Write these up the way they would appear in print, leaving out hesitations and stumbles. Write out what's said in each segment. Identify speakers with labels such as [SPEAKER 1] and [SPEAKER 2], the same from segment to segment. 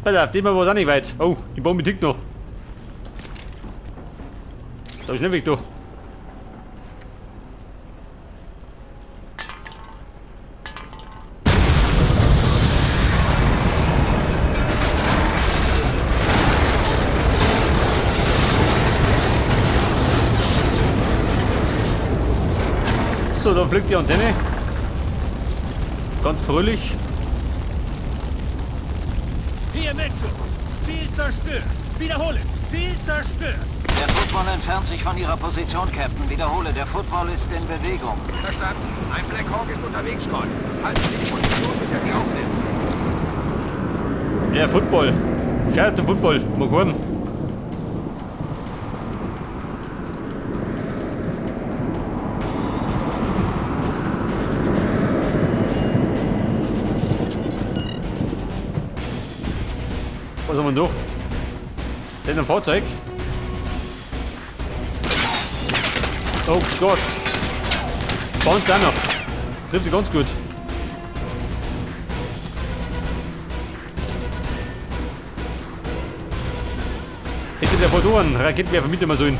[SPEAKER 1] Pass auf, diesmal war es auch nicht weit. Oh, die Bombe tickt noch. Da ist nicht weg, da. So, da fliegt die Antenne. Ganz fröhlich.
[SPEAKER 2] Hier, Metro. Ziel zerstört. Wiederhole. Ziel zerstört.
[SPEAKER 3] Der Football entfernt sich von Ihrer Position, Captain. Wiederhole, der Football ist in Bewegung.
[SPEAKER 4] Verstanden. Ein Black Hawk ist unterwegs, Scott. Halten Sie die Position, bis er sie aufnimmt.
[SPEAKER 1] Ja, Football. Scheiß dem Football. Mal kommen. Was haben wir noch? Den ein Fahrzeug. Oh Gott. Bounce auch noch. Trifft sie ganz gut. Hätte der Motoren Raketenwerfer mitnehmen sollen.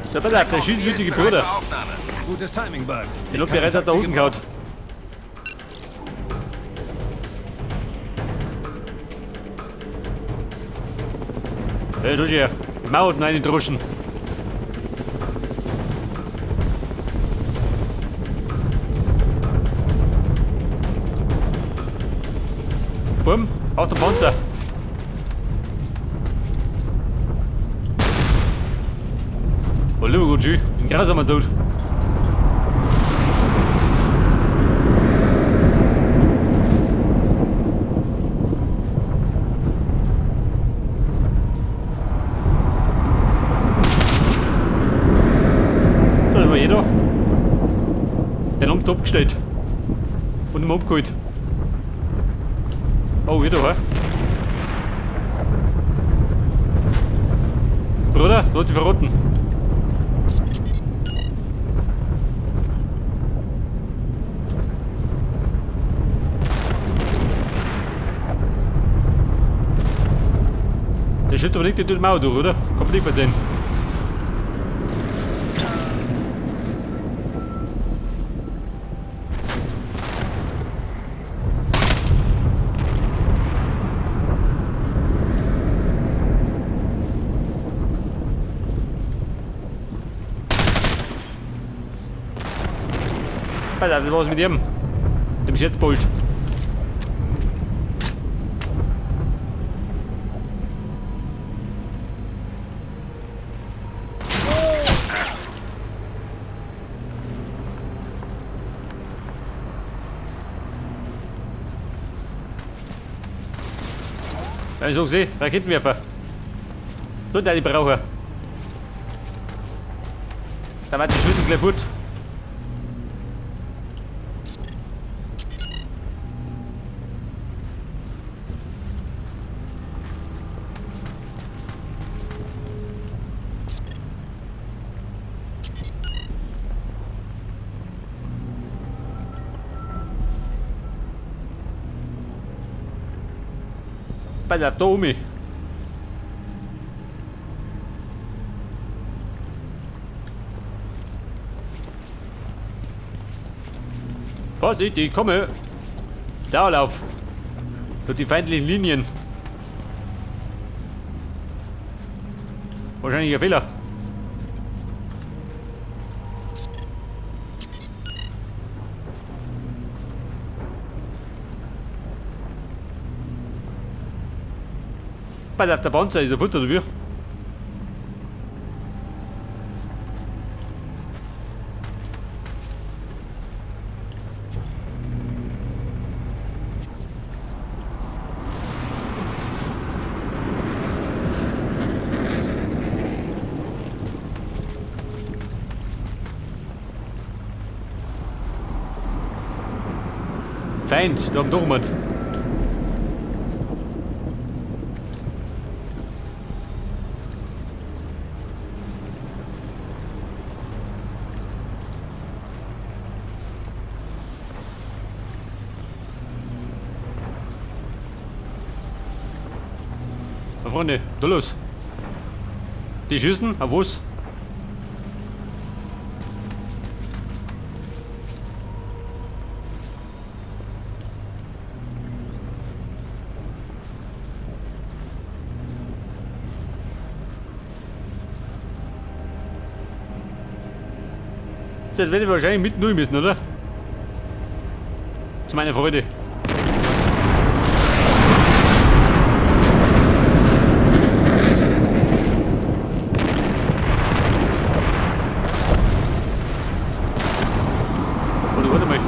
[SPEAKER 1] So, pass auf, der schießwütige Bruder.
[SPEAKER 2] Gutes Timing, Bug.
[SPEAKER 1] Der Lob bereits hat da unten gehauen. Hey, du hier. Mauern reindruschen. Bumm, aus dem Panzer. Oh, lieber gut, schön. Den Gras haben wir tot. So, da war jeder. Den haben top gestellt. Und ihn abgeholt. Oh, wieder, hä? Bruder, du hast dich verrotten. Der schüttet aber nicht durch die Mauer durch, oder? Kann man nicht versehen. Pass auf, das war's mit ihm. Dem ist jetzt bald. Ja, ich so gesehen, Raketenwerfer. Tut der die brauchen. Da war die Schlüssel gleich gut. Pass auf, da oben. Vorsicht, ich komme. Dauerlauf. Durch die feindlichen Linien. Wahrscheinlich ein Fehler. Pass auf, der Panzer ist ein Futter, oder wie? Feind, da haben wir jemand. Freunde, da los. Die schießen, auf was? Das werde ich wahrscheinlich mitten durch müssen, oder? Zu meiner Freude. Oder warte mal.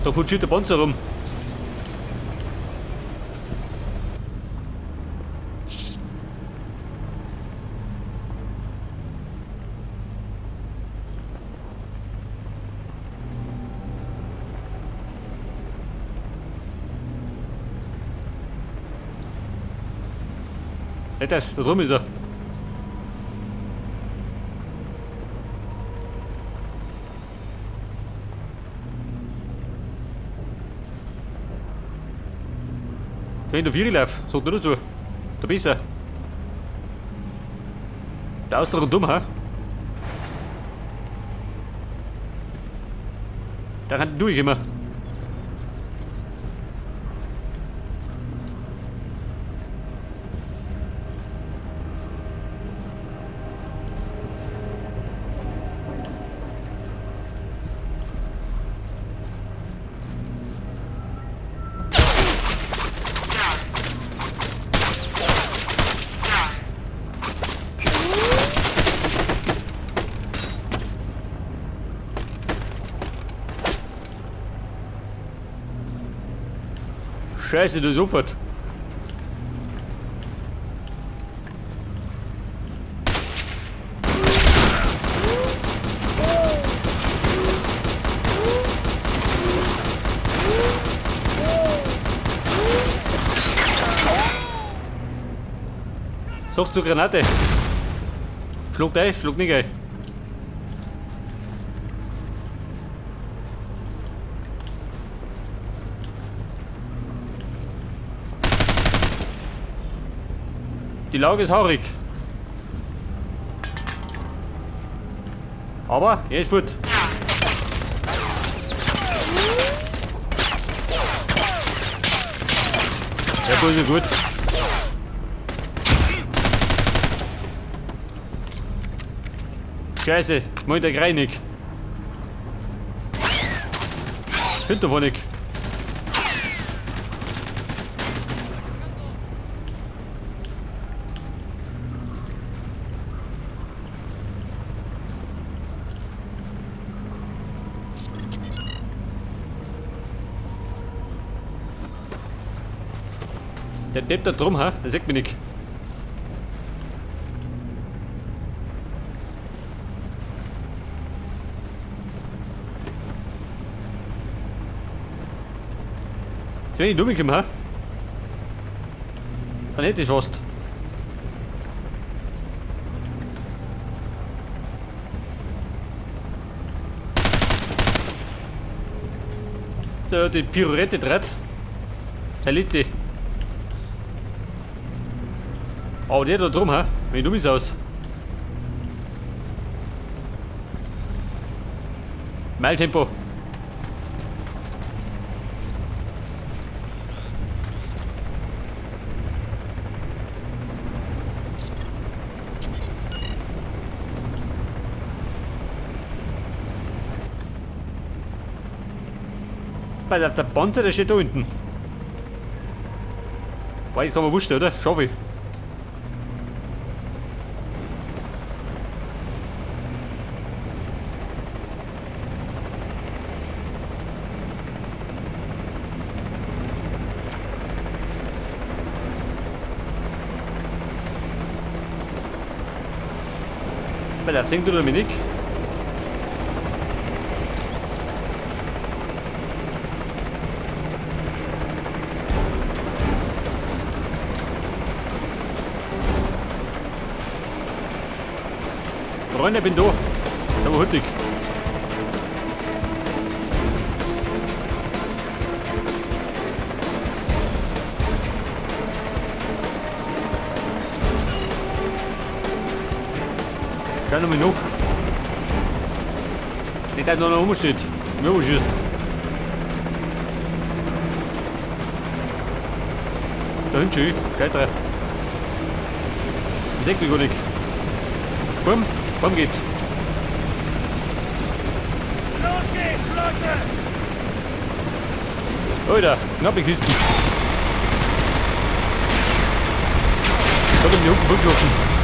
[SPEAKER 1] Da putscht der Panzer rum. Nicht das, da drum ist er. Wenn du 4 lauf, sag nur dazu. Da bist du. Der Ausdruck und dumm, ha? Da kann durch immer. Scheiße, du sofort. Sag zur Granate. Schluckt ein, schluckt nicht ein. Die Lage ist haarig. Aber er ist gut. Ja, gut ist gut. Scheiße, meint der Greinig. Hinterwohnig. Der Depp da drum, ha? Der sagt mir nicht. Wenn ich dumm gekommen, ha? Dann hätte ich fast. Da hat die Pirouette dreht. Der letzte. Oh, der da drum, ha? Wie dumm ist aus. Meiltempo. Weil der Panzer, der steht da unten. Boah, jetzt kann man wussten, oder? Schaffe ich. Weil der singt oder Dominik. Freunde, ich bin da. Da war hüttig. Schau noch mal nach. Nicht, dass noch rumsteht. Mir schießt. Da hinten schön. Gescheit treff. Das sieht mich gar nicht. Komm geht's.
[SPEAKER 2] Los geht's, Leute!
[SPEAKER 1] Alter, knappe Kisten. Ich hab ihn hier unten geschossen.